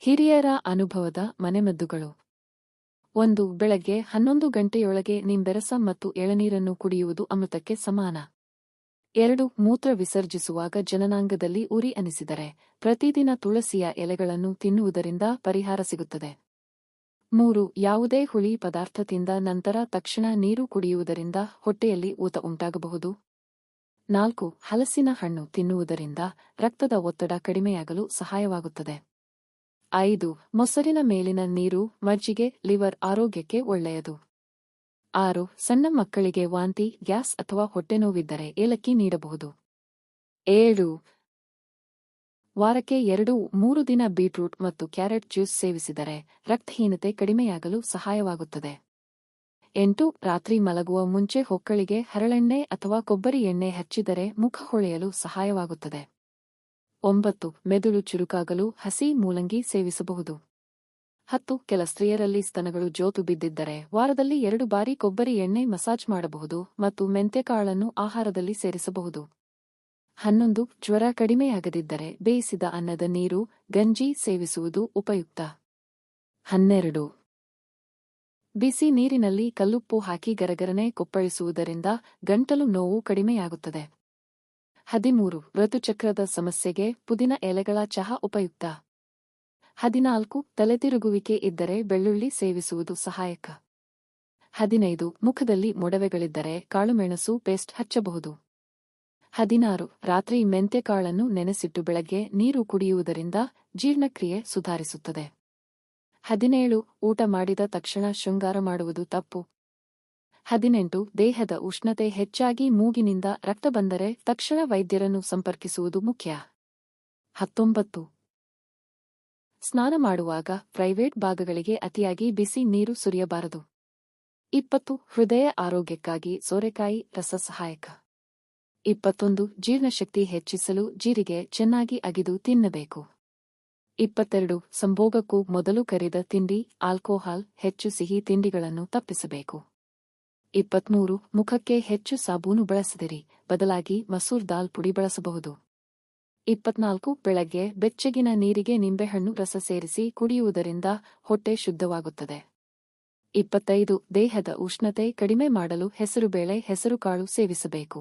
ಹಿರಿಯರ ಅನುಭವದ ಮನೆಮದ್ದುಗಳು. 1. ಬೆಳಗ್ಗೆ 11 ಗಂಟೆಯೊಳಗೆ ನಿಂಬೆರಸ ಮತ್ತು ಎಳನೀರನ್ನು ಕುಡಿಯುವುದು ಅಮೃತಕ್ಕೆ ಸಮಾನ. 2. ಮೂತ್ರ ವಿಸರ್ಜಿಸುವಾಗ ಜನನಾಂಗದಲ್ಲಿ ಉರಿ ಅನಿಸಿದರೆ ಪ್ರತಿದಿನ ತುಳಸಿಯ ಎಲೆಗಳನ್ನು ತಿನ್ನುವುದರಿಂದ ಪರಿಹಾರ ಸಿಗುತ್ತದೆ. 3. ಯಾವುದೇ ಹುಳಿ ಪದಾರ್ಥ ತಿಂದ ನಂತರ ತಕ್ಷಣ ನೀರು ಕುಡಿಯುವುದರಿಂದ ಹೊಟ್ಟೆಯಲ್ಲಿ ಊತ ಉಂಟಾಗಬಹುದು. 4. ಹಲಸಿನ ಹಣ್ಣು ತಿನ್ನುವುದರಿಂದ ರಕ್ತದ ಒತ್ತಡ ಕಡಿಮೆಯಾಗಲು ಸಹಾಯವಾಗುತ್ತದೆ. 5. ಮೊಸರಿನ ಮೇಲಿನ ನೀರು, ಮಜ್ಜಿಗೆ ಲಿವರ್ ಆರೋಗ್ಯಕ್ಕೆ ಒಳ್ಳೆಯದು. 6. ಸಣ್ಣ ಮಕ್ಕಳಿಗೆ ವಾಂತಿ, ಗ್ಯಾಸ್ ಅಥವಾ ಹೊಟ್ಟೆನೋವಿದ್ದರೆ ಏಲಕ್ಕಿ ನೀಡಬಹುದು. 7. ವಾರಕ್ಕೆ 2-3 ದಿನ ಬೀಟ್ರೂಟ್ ಮತ್ತು ಕ್ಯಾರೆಟ್ ಜ್ಯೂಸ್ ಸೇವಿಸಿದರೆ ರಕ್ತಹೀನತೆ ಕಡಿಮೆಯಾಗಲು ಸಹಾಯವಾಗುತ್ತದೆ. 8. ರಾತ್ರಿ ಮಲಗುವ ಮುಂಚೆ ಹೊಕ್ಕಳಿಗೆ ಹರಳೆಣ್ಣೆ ಅಥವಾ ಕೊಬ್ಬರಿ ಎಣ್ಣೆ ಹಚ್ಚಿದರೆ ಮುಖ ಹೊಳೆಯಲು ಸಹಾಯವಾಗುತ್ತದೆ. 9. ಮೆದುಳು ಚುರುಕಾಗಲು ಹಸಿ ಮೂಲಂಗಿ ಸೇವಿಸಬಹುದು. 10. ಕೆಲ ಸ್ತ್ರೀಯರಲ್ಲಿ ಸ್ತನಗಳು ಜೋತು ಬಿದ್ದಿದ್ದರೆ ವಾರದಲ್ಲಿ 2 ಬಾರಿ ಕೊಬ್ಬರಿ ಎಣ್ಣೆ ಮಸಾಜ್ ಮಾಡಬಹುದು ಮತ್ತು ಮೆಂತೆಕಾಳನ್ನು ಆಹಾರದಲ್ಲಿ ಸೇರಿಸಬಹುದು. 11. ಜ್ವರ ಕಡಿಮೆಯಾಗದಿದ್ದರೆ ಬೇಯಿಸಿದ ಅನ್ನದ ನೀರು, ಗಂಜಿ ಸೇವಿಸುವುದು ಉಪಯುಕ್ತ. 12. ಬಿಸಿ ನೀರಿನಲ್ಲಿ ಕಲ್ಲುಪ್ಪು ಹಾಕಿ ಗರಗರನೆ ಕೊಪ್ಪಳಿಸುವುದರಿಂದ ಗಂಟಲು ನೋವು ಕಡಿಮೆಯಾಗುತ್ತದೆ. 13. ಋತುಚಕ್ರದ ಸಮಸ್ಯೆಗೆ ಪುದೀನ ಎಲೆಗಳ ಚಹಾ ಉಪಯುಕ್ತ. 14. ತಲೆತಿರುಗುವಿಕೆ ಇದ್ದರೆ ಬೆಳ್ಳುಳ್ಳಿ ಸೇವಿಸುವುದು ಸಹಾಯಕ. 15. ಮುಖದಲ್ಲಿ ಮೊಡವೆಗಳಿದ್ದರೆ ಕಾಳುಮೆಣಸು ಪೇಸ್ಟ್ ಹಚ್ಚಬಹುದು. 16. ರಾತ್ರಿ ಮೆಂತೆಕಾಳನ್ನು ನೆನೆಸಿಟ್ಟು ಬೆಳಗ್ಗೆ ನೀರು ಕುಡಿಯುವುದರಿಂದ ಜೀರ್ಣಕ್ರಿಯೆ ಸುಧಾರಿಸುತ್ತದೆ. 17. ಊಟ ಮಾಡಿದ ತಕ್ಷಣ ಶೃಂಗಾರ ಮಾಡುವುದು ತಪ್ಪು. 18. ದೇಹದ ಉಷ್ಣತೆ ಹೆಚ್ಚಾಗಿ ಮೂಗಿನಿಂದ ರಕ್ತ ಬಂದರೆ ತಕ್ಷಣ ವೈದ್ಯರನ್ನು ಸಂಪರ್ಕಿಸುವುದು ಮುಖ್ಯ. 19. ಸ್ನಾನ ಮಾಡುವಾಗ ಪ್ರೈವೇಟ್ ಭಾಗಗಳಿಗೆ ಅತಿಯಾಗಿ ಬಿಸಿ ನೀರು ಸುರಿಯಬಾರದು. 20. ಹೃದಯ ಆರೋಗ್ಯಕ್ಕಾಗಿ ಸೋರೆಕಾಯಿ ರಸ ಸಹಾಯಕ. 21. ಜೀರ್ಣಶಕ್ತಿ ಹೆಚ್ಚಿಸಲು ಜೀರಿಗೆ ಚೆನ್ನಾಗಿ ಅಗಿದು ತಿನ್ನಬೇಕು. 22. ಸಂಭೋಗಕ್ಕೂ ಮೊದಲು ಕರಿದ ತಿಂಡಿ, ಆಲ್ಕೋಹಾಲ್, ಹೆಚ್ಚು ಸಿಹಿ ತಿಂಡಿಗಳನ್ನು ತಪ್ಪಿಸಬೇಕು. 23. ಮುಖಕ್ಕೆ ಹೆಚ್ಚು ಸಾಬೂನು ಬಳಸದಿರಿ, ಬದಲಾಗಿ ಮಸೂರ್ ದಾಲ್ ಪುಡಿ ಬಳಸಬಹುದು. 24. ಬೆಳಗ್ಗೆ ಬೆಚ್ಚಗಿನ ನೀರಿಗೆ ನಿಂಬೆಹಣ್ಣು ರಸ ಸೇರಿಸಿ ಕುಡಿಯುವುದರಿಂದ ಹೊಟ್ಟೆ ಶುದ್ಧವಾಗುತ್ತದೆ. 25. ದೇಹದ ಉಷ್ಣತೆ ಕಡಿಮೆ ಮಾಡಲು ಹೆಸರುಬೇಳೆ, ಹೆಸರುಕಾಳು ಸೇವಿಸಬೇಕು.